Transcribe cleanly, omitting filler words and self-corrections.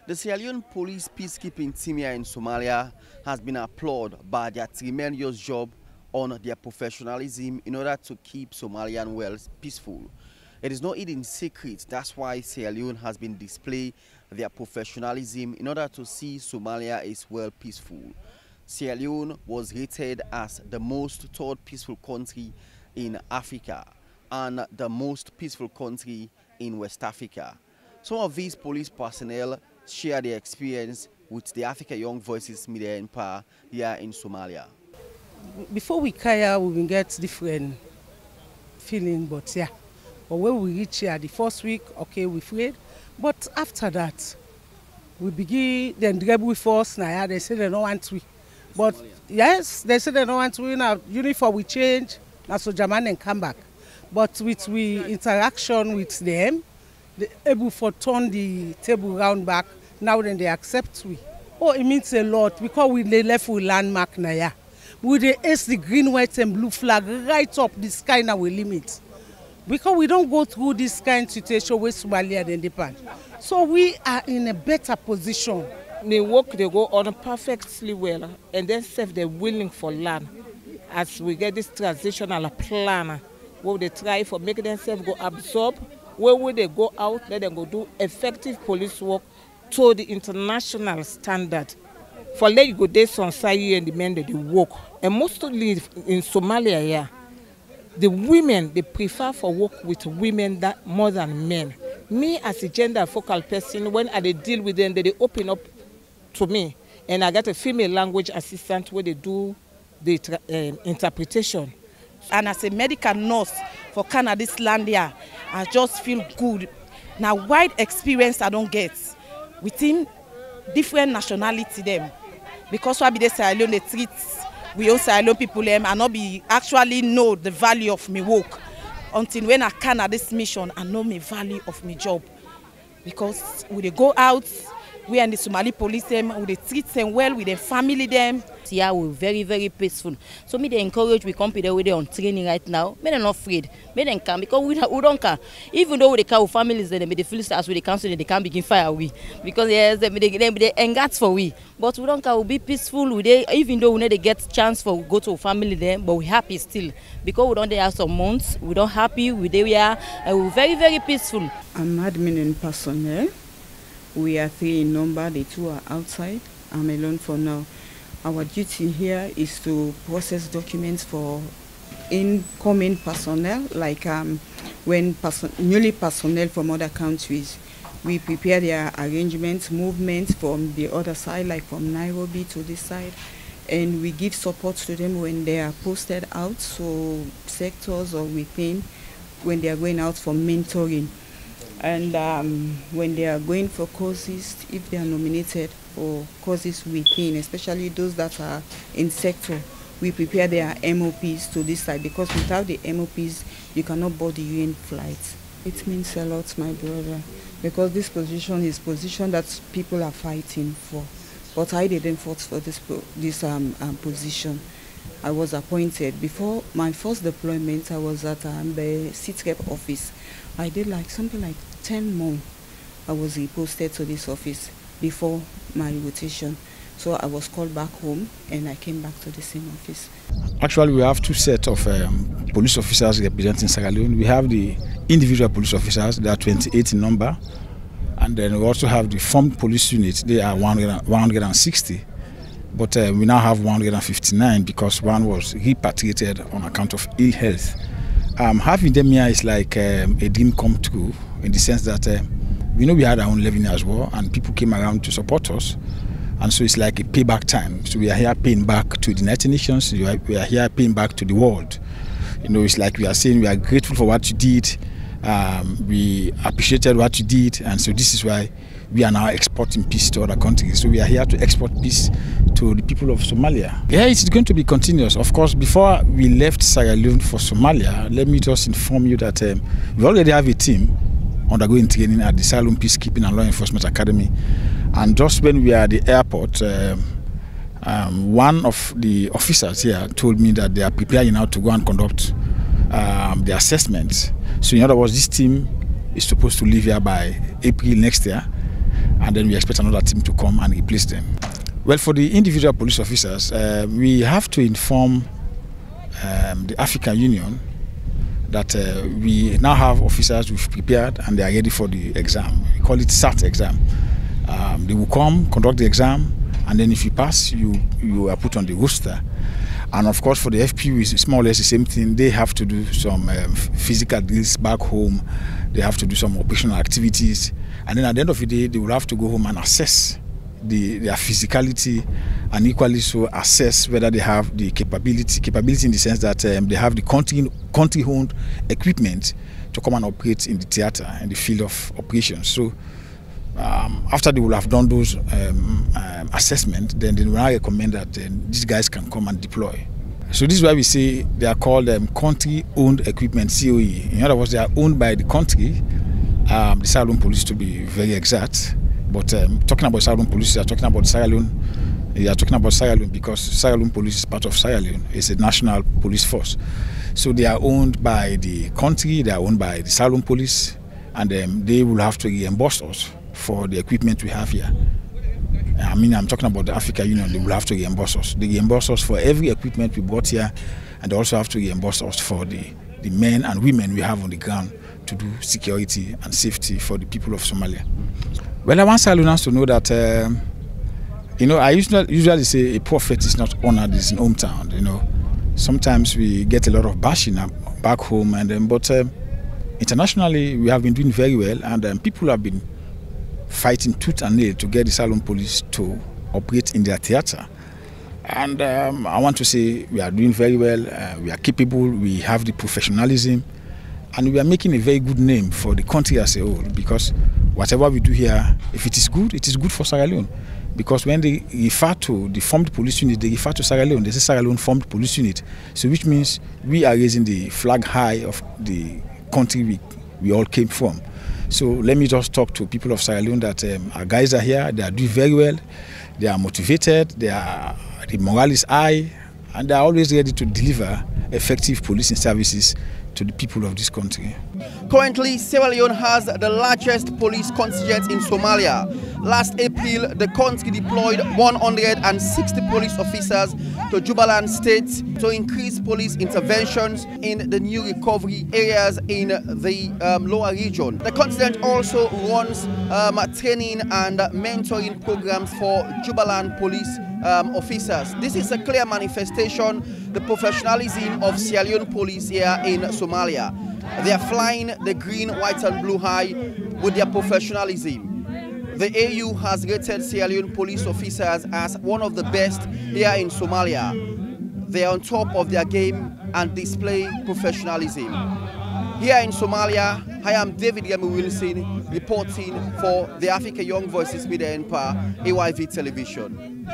The Sierra Leone police peacekeeping team here in Somalia has been applauded by their tremendous job on their professionalism in order to keep Somalian wells peaceful. It is not hidden secret, that's why Sierra Leone has been displaying their professionalism in order to see Somalia is well peaceful. Sierra Leone was rated as the most third peaceful country in Africa and the most peaceful country in West Africa. Some of these police personnel share their experience with the Africa Young Voices Media Empire here in Somalia. Before we carry we will get different feeling, but yeah. But when we reach here the first week, okay, we afraid. But after that, we begin then dribble with us. Now they say they don't want to. But yes, they say they don't want to. Now uniform we change. Now so German and come back. But with we interaction with them, they able to turn the table round back. Now then they accept we. Oh, it means a lot because we left with landmark now. Yeah. We they ace the green, white, and blue flag right up the sky now we limit. Because we don't go through this kind of situation with Somalia and Japan. So we are in a better position. The work they go on perfectly well, and then self they're willing for land. As we get this transitional plan, where they try for making themselves go absorb, where will they go out, let them go do effective police work to the international standard. For let you go there on side and the men that they work. And mostly in Somalia, yeah. The women, they prefer for work with women that more than men. Me as a gender focal person, when I deal with them, they open up to me. And I get a female language assistant where they do the interpretation. And as a medical nurse for Canada's land here, I just feel good. Now, wide experience I don't get within different nationality them. Because why be they Sierra Leone, they treat we all Sierra Leone people and not be actually know the value of my work until when I can at this mission I know my value of my job. Because we they go out, we and the Somali police them, we they treat them well, with their family them. Yeah, we're very, very peaceful. So me they encourage we come with them on training right now. Me they not afraid. Me they come because we don't care. Even though they care with families, they feel as with the council, they can't begin fire we. Because yes, they engage for we. But we don't care. We be peaceful. We they, even though we need to get chance for go to a family there, but we happy still because we don't have some months. We don't happy. We are we're very, very peaceful. I'm admin and personnel. We are 3 in number. The 2 are outside. I'm alone for now. Our duty here is to process documents for incoming personnel, like when newly personnel from other countries. We prepare their arrangements, movements from the other side, like from Nairobi to this side, and we give support to them when they are posted out, so sectors or within, when they are going out for mentoring. And when they are going for courses, if they are nominated for courses within, especially those that are in sector, we prepare their MOPs to this side, because without the MOPs, you cannot board the UN flights. It means a lot, my brother, because this position is position that people are fighting for. But I didn't fight for this position. I was appointed. Before my first deployment, I was at the City Rep office. I did something like 10 months. I was reposted to this office before my rotation. So I was called back home and I came back to the same office. Actually, we have 2 sets of police officers representing Sierra Leone. We have the individual police officers, they are 28 in number. And then we also have the formed police unit, they are 160. But we now have 159 because one was repatriated on account of ill health. Having them here is like a dream come true, in the sense that we know we had our own living as well, and people came around to support us. And so it's like a payback time. So we are here paying back to the United Nations, we are here paying back to the world. You know, it's like we are saying we are grateful for what you did, we appreciated what you did, and so this is why we are now exporting peace to other countries. So we are here to export peace to the people of Somalia. Yeah, it's going to be continuous. Of course, before we left Sierra Leone for Somalia, let me just inform you that we already have a team undergoing training at the Sierra Leone Peacekeeping and Law Enforcement Academy. And just when we are at the airport, one of the officers here told me that they are preparing now to go and conduct the assessments. So in other words, this team is supposed to leave here by April next year. and then we expect another team to come and replace them. Well, for the individual police officers, we have to inform the African Union that we now have officers who've prepared and they are ready for the exam. We call it SAT exam. They will come, conduct the exam, and then if you pass, you are put on the roster. And of course, for the FPU, it's more or less the same thing. They have to do some physical drills back home. They have to do some operational activities. And then at the end of the day, they will have to go home and assess their physicality, and equally so assess whether they have the capability in the sense that they have the country-owned equipment to come and operate in the theater, in the field of operations. So after they will have done those assessments, then they will now recommend that these guys can come and deploy. So this is why we say they are called country-owned equipment, COE. In other words, they are owned by the country, the Sierra Leone Police to be very exact. But talking about Sierra Leone Police, you are talking about Sierra Leone. You are talking about Sierra Leone because Sierra Leone Police is part of Sierra Leone. It's a national police force. So they are owned by the country, they are owned by the Sierra Leone Police, and they will have to reimburse us for the equipment we have here. I mean, I'm talking about the African Union. They will have to reimburse us. They reimburse us for every equipment we brought here, and they also have to reimburse us for the men and women we have on the ground to do security and safety for the people of Somalia. Well, I want Sierra Leoneans to know that, I usually say a prophet is not honored in his hometown. Sometimes we get a lot of bashing back home, but internationally we have been doing very well, and people have been fighting tooth and nail to get the Sierra Leone Police to operate in their theater. And I want to say we are doing very well, we are capable, we have the professionalism, and we are making a very good name for the country as a whole, because whatever we do here, if it is good for Sierra Leone. Because when they refer to the formed police unit, they refer to Sierra Leone, they say Sierra Leone formed police unit. So which means we are raising the flag high of the country we all came from. So let me just talk to people of Sierra Leone that our guys are here, they are doing very well, they are motivated, the morale is high, and they are always ready to deliver effective policing services to the people of this country. Currently, Sierra Leone has the largest police contingent in Somalia. Last April, the country deployed 160 police officers to Jubaland State to increase police interventions in the new recovery areas in the lower region. The contingent also runs training and mentoring programs for Jubaland police officers. This is a clear manifestation the professionalism of Sierra Leone police here in Somalia. They are flying the green, white and blue high with their professionalism. The AU has rated Sierra Leone police officers as one of the best here in Somalia. They are on top of their game and display professionalism. Here in Somalia, I am David Yemi Wilson reporting for the Africa Young Voices Media Empire, AYV Television.